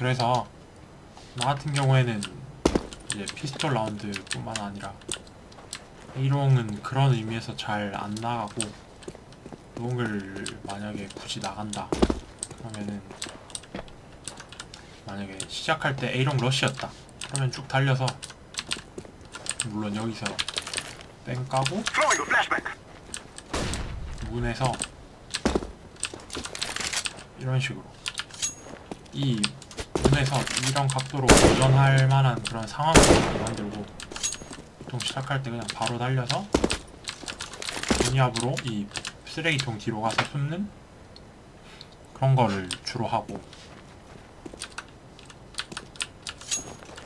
그래서 나 같은 경우에는 이제 피스톨 라운드 뿐만 아니라 A롱은 그런 의미에서 잘 안 나가고, 롱을 만약에 굳이 나간다 그러면은, 만약에 시작할 때 A롱 러시였다 그러면 쭉 달려서, 물론 여기서 뺑 까고 문에서 이런 식으로 이 문에서 이런 각도로 도전할 만한 그런 상황을 만들고, 보통 시작할 때 그냥 바로 달려서 문이 앞으로 이 쓰레기통 뒤로 가서 숨는 그런 거를 주로 하고,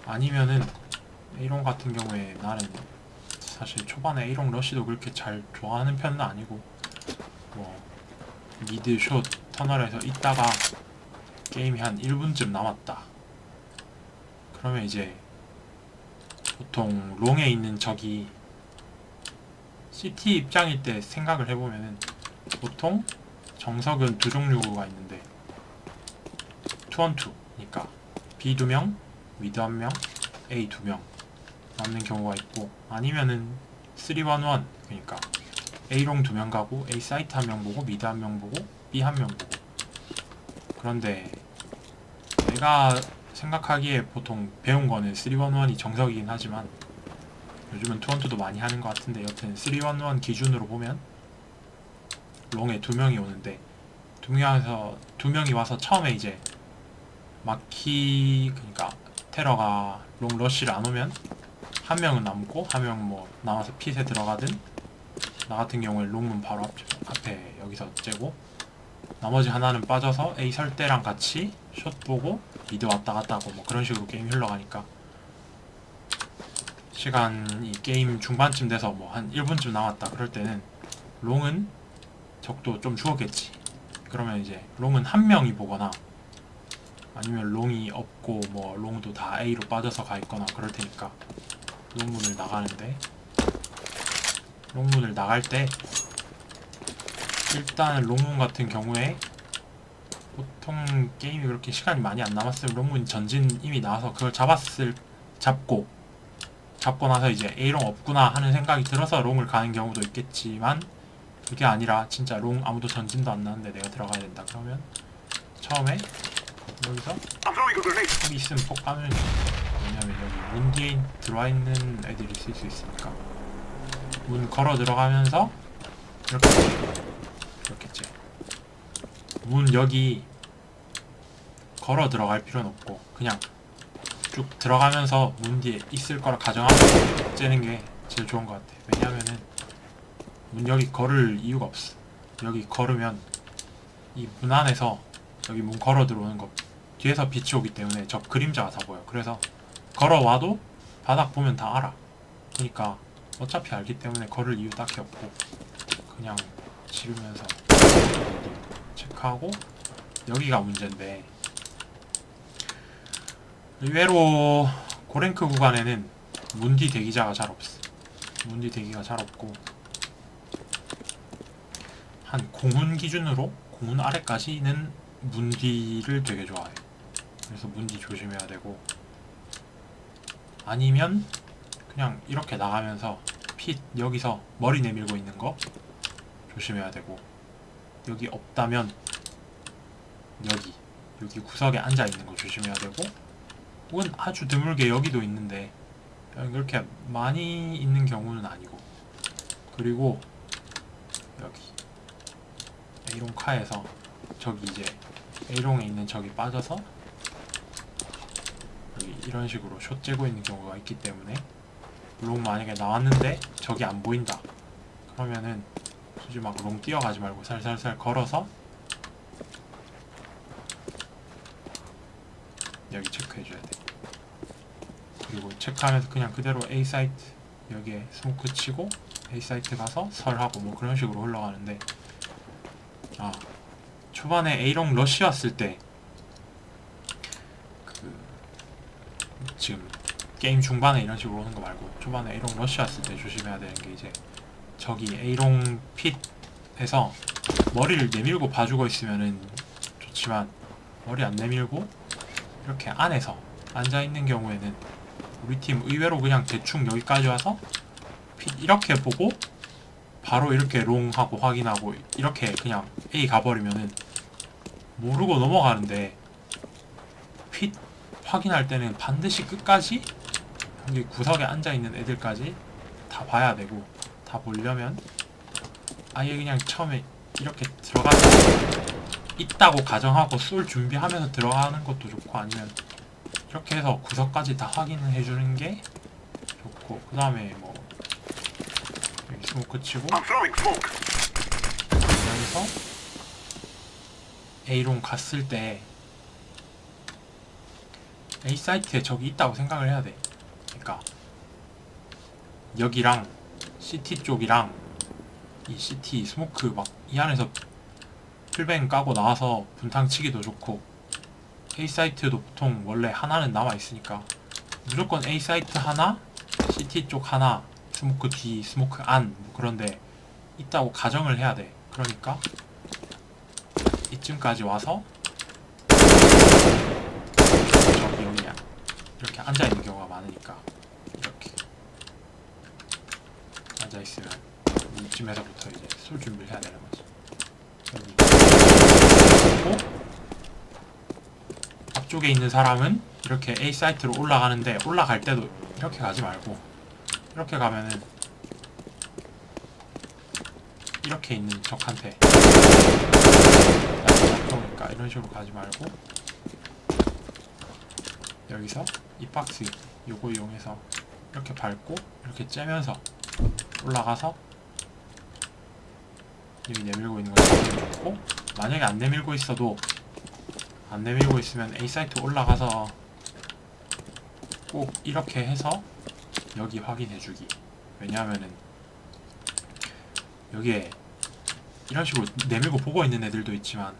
아니면은 A롱 같은 경우에 나는 사실 초반에 A롱 러쉬도 그렇게 잘 좋아하는 편은 아니고, 뭐 미드 숏 터널에서 있다가 게임이 한 1분쯤 남았다 그러면 이제 보통 롱에 있는 적이 CT 입장일 때 생각을 해보면은, 보통 정석은 두 종류가 있는데 2on2니까 B 2명, 미드 1명, A 2명 남는 경우가 있고, 아니면은 3-1-1, 그러니까 A롱 2명 가고 A 사이트 1명 보고 미드 1명 보고 B 1명 보고. 그런데 내가 생각하기에 보통 배운 거는 3-1-1이 정석이긴 하지만, 요즘은 2on2도 많이 하는 것 같은데, 여튼 3-1-1 기준으로 보면 롱에 2명이 오는데, 2명이 와서 처음에 이제 그러니까 테러가 롱 러쉬를 안 오면 한 명은 남고, 한 명은 뭐 남아서 핏에 들어가든, 나 같은 경우에 롱문 바로 앞에 여기서 째고, 나머지 하나는 빠져서 A 설 때랑 같이 숏 보고 미드 왔다 갔다 하고, 뭐 그런 식으로 게임이 흘러가니까, 시간이 게임 중반쯤 돼서 뭐 한 1분쯤 남았다 그럴 때는 롱은 적도 좀 죽었겠지. 그러면 이제 롱은 한 명이 보거나, 아니면 롱이 없고 뭐 롱도 다 A로 빠져서 가 있거나 그럴 테니까 롱문을 나가는데, 롱문을 나갈 때 일단 롱문 같은 경우에 보통 게임이 그렇게 시간이 많이 안 남았으면 롱문 전진 이미 나와서 그걸 잡고 나서 이제 A롱 없구나 하는 생각이 들어서 롱을 가는 경우도 있겠지만, 그게 아니라 진짜 롱 아무도 전진도 안 나는데 내가 들어가야 된다 그러면 처음에 여기서 여기 있으면 폭 까면, 왜냐면 여기 문 뒤에 들어와 있는 애들이 있을 수 있으니까 문 걸어 들어가면서 이렇겠지. 문 여기 걸어 들어갈 필요는 없고 그냥 쭉 들어가면서 문 뒤에 있을 거라 가정하고 째는 게 제일 좋은 것 같아. 왜냐면은 문 여기 걸을 이유가 없어. 여기 걸으면 이 문 안에서 여기 문 걸어 들어오는 거 뒤에서 빛이 오기 때문에 저 그림자가 다 보여. 그래서 걸어와도 바닥 보면 다 알아. 그러니까 어차피 알기 때문에 걸을 이유 딱히 없고, 그냥 지르면서 체크하고. 여기가 문제인데, 의외로 고랭크 구간에는 문뒤 대기자가 잘 없어. 문뒤 대기가 잘 없고, 한 공훈 기준으로 공훈 아래까지는 문뒤를 되게 좋아해. 그래서 문뒤 조심해야 되고, 아니면 그냥 이렇게 나가면서 핏 여기서 머리 내밀고 있는 거 조심해야 되고, 여기 없다면 여기 구석에 앉아 있는 거 조심해야 되고, 혹은 아주 드물게 여기도 있는데 그렇게 많이 있는 경우는 아니고, 그리고 여기 A롱 카에서 저기 이제 A롱에 있는 저기 빠져서 여기 이런 식으로 숏 째고 있는 경우가 있기 때문에, 롱 만약에 나왔는데 저기 안 보인다 그러면은 굳이 막 롱 뛰어가지 말고 살살살 걸어서 여기 체크해줘야 돼. 그리고 체크하면서 그냥 그대로 A 사이트 여기에 스모크 치고 A 사이트 가서 설하고 뭐 그런 식으로 흘러가는데, 초반에 A롱 러쉬 왔을 때 지금 게임 중반에 이런 식으로 오는 거 말고 초반에 A롱 러쉬 왔을 때 조심해야 되는 게, 이제 저기 A롱 핏에서 머리를 내밀고 봐주고 있으면은 좋지만, 머리 안 내밀고 이렇게 안에서 앉아있는 경우에는 우리 팀 의외로 그냥 대충 여기까지 와서 핏 이렇게 보고 바로 이렇게 롱하고 확인하고 이렇게 그냥 A 가버리면은 모르고 넘어가는데, 핏 확인할 때는 반드시 끝까지 여기 구석에 앉아있는 애들까지 다 봐야 되고, 다 보려면 아예 그냥 처음에 이렇게 들어가서 있다고 가정하고 쏠 준비하면서 들어가는 것도 좋고, 아니면 이렇게 해서 구석까지 다 확인을 해주는 게 좋고, 그 다음에 뭐 여기 스모크 치고 여기서 A롱 갔을 때 A 사이트에 적이 있다고 생각을 해야 돼. 그러니까 여기랑 CT 쪽이랑 이 CT 스모크 막 이 안에서 풀뱅 까고 나와서 분탕 치기도 좋고, A 사이트도 보통 원래 하나는 남아 있으니까 무조건 A 사이트 하나, CT 쪽 하나, 스모크 뒤, 스모크 안, 뭐 그런데 있다고 가정을 해야 돼. 그러니까 이쯤까지 와서 저기 여기야 이렇게 앉아 있는 경우가 많으니까 이렇게 앉아 있으면 이쯤에서부터 이제 쏠 준비를 해야 되는 거지. 그리고 앞쪽에 있는 사람은 이렇게 A 사이트로 올라가는데, 올라갈 때도 이렇게 가지 말고 이렇게 가면은 이렇게 있는 적한테 잡혀오니까 이런 식으로 가지 말고 여기서 이 박스 요거 이용해서 이렇게 밟고 이렇게 째면서 올라가서 여기 내밀고 있는 거 잡으면 좋고, 만약에 안 내밀고 있어도, 안 내밀고 있으면 A 사이트 올라가서 꼭 이렇게 해서 여기 확인해주기. 왜냐하면은 여기에 이런 식으로 내밀고 보고 있는 애들도 있지만,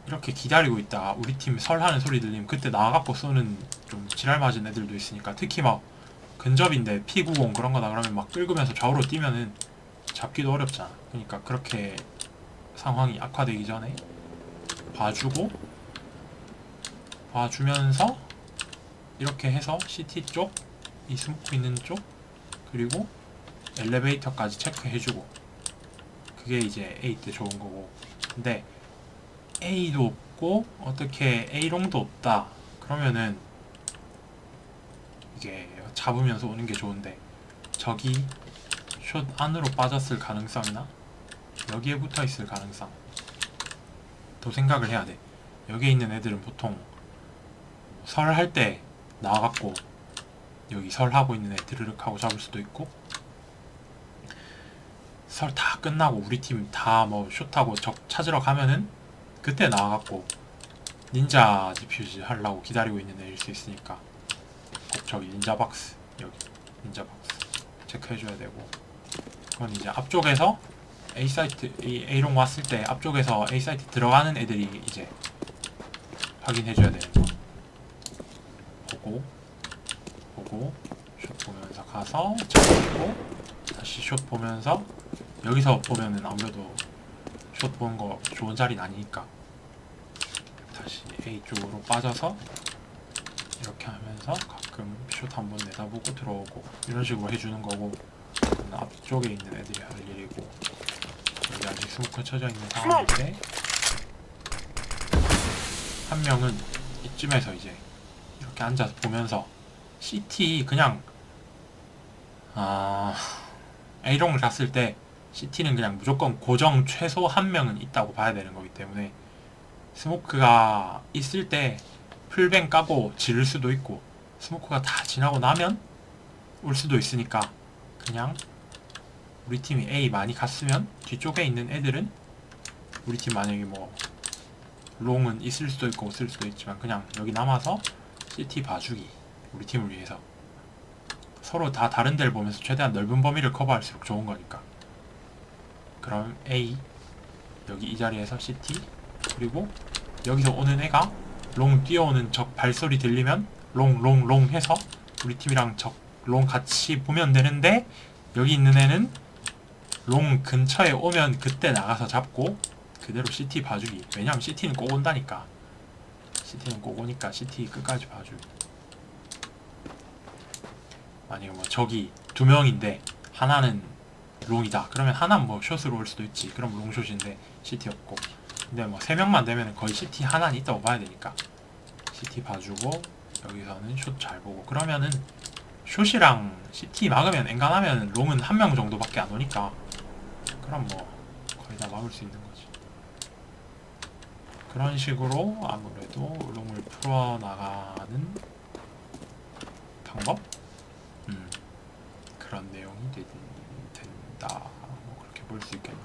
이렇게 기다리고 있다가 우리 팀 설하는 소리 들리면 그때 나와갖고 쏘는 좀 지랄 맞은 애들도 있으니까, 특히 막 근접인데 P90 그런 거다 그러면 막 긁으면서 좌우로 뛰면은 잡기도 어렵잖아. 그러니까 그렇게 상황이 악화되기 전에 봐주면서 이렇게 해서 CT 쪽, 이 스모크 있는 쪽, 그리고 엘리베이터까지 체크해주고, 그게 이제 A 때 좋은 거고. 근데 A도 없고 어떻게 A롱도 없다 그러면은 이게 잡으면서 오는 게 좋은데, 적이 숏 안으로 빠졌을 가능성이나 여기에 붙어있을 가능성 또 생각을 해야 돼. 여기에 있는 애들은 보통 설할 때 나와갖고 여기 설하고 있는 애 드르륵 하고 잡을 수도 있고, 설 다 끝나고 우리 팀 다 뭐 숏하고 적 찾으러 가면은 그때 나와갖고 닌자 디퓨즈 하려고 기다리고 있는 애일 수 있으니까 꼭 저기 닌자 박스, 여기 닌자 박스 체크해줘야 되고, 그건 이제 앞쪽에서 A 사이트, A롱 왔을 때 앞쪽에서 A 사이트 들어가는 애들이 이제 확인해줘야 되는 거. 보고 숏 보면서 가서 잡고 다시 숏 보면서, 여기서 보면은 아무래도 숏 보는 거 좋은 자리는 아니니까 다시 A 쪽으로 빠져서 이렇게 하면서 가끔 숏 한번 내다보고 들어오고 이런 식으로 해주는 거고, 앞쪽에 있는 애들이 할 일이고, 여기 아직 스모크 쳐져 있는 상황인데 한 명은 이쯤에서 이제 이렇게 앉아서 보면서 CT 그냥 A롱을 갔을 때 CT는 그냥 무조건 고정 최소 한 명은 있다고 봐야 되는 거기 때문에, 스모크가 있을 때 풀뱅 까고 지를 수도 있고, 스모크가 다 지나고 나면 올 수도 있으니까, 그냥 우리 팀이 A 많이 갔으면 뒤쪽에 있는 애들은, 우리 팀 만약에 뭐 롱은 있을 수도 있고 없을 수도 있지만 그냥 여기 남아서 CT 봐주기. 우리 팀을 위해서 서로 다 다른 데를 보면서 최대한 넓은 범위를 커버할수록 좋은 거니까. 그럼 A 여기 이 자리에서 CT, 그리고 여기서 오는 애가 롱 뛰어오는 적 발소리 들리면 롱 해서 우리 팀이랑 적 롱 같이 보면 되는데, 여기 있는 애는 롱 근처에 오면 그때 나가서 잡고 그대로 CT 봐주기. 왜냐면 CT는 꼭 온다니까. CT는 꼭 오니까 CT 끝까지 봐주고. 만약에 뭐 적이 두 명인데 하나는 롱이다 그러면 하나는 뭐 숏으로 올 수도 있지. 그럼 롱숏인데 CT였고. 근데 뭐 세 명만 되면 거의 CT 하나는 있다고 봐야 되니까 CT 봐주고 여기서는 숏 잘 보고. 그러면은 숏이랑 CT 막으면 엔간하면 롱은 한 명 정도밖에 안 오니까 그럼 뭐 거의 다 막을 수 있는 거지. 그런 식으로 아무래도 롱을 풀어나가는 방법? 그런 내용이 된다. 뭐 그렇게 볼 수 있겠네.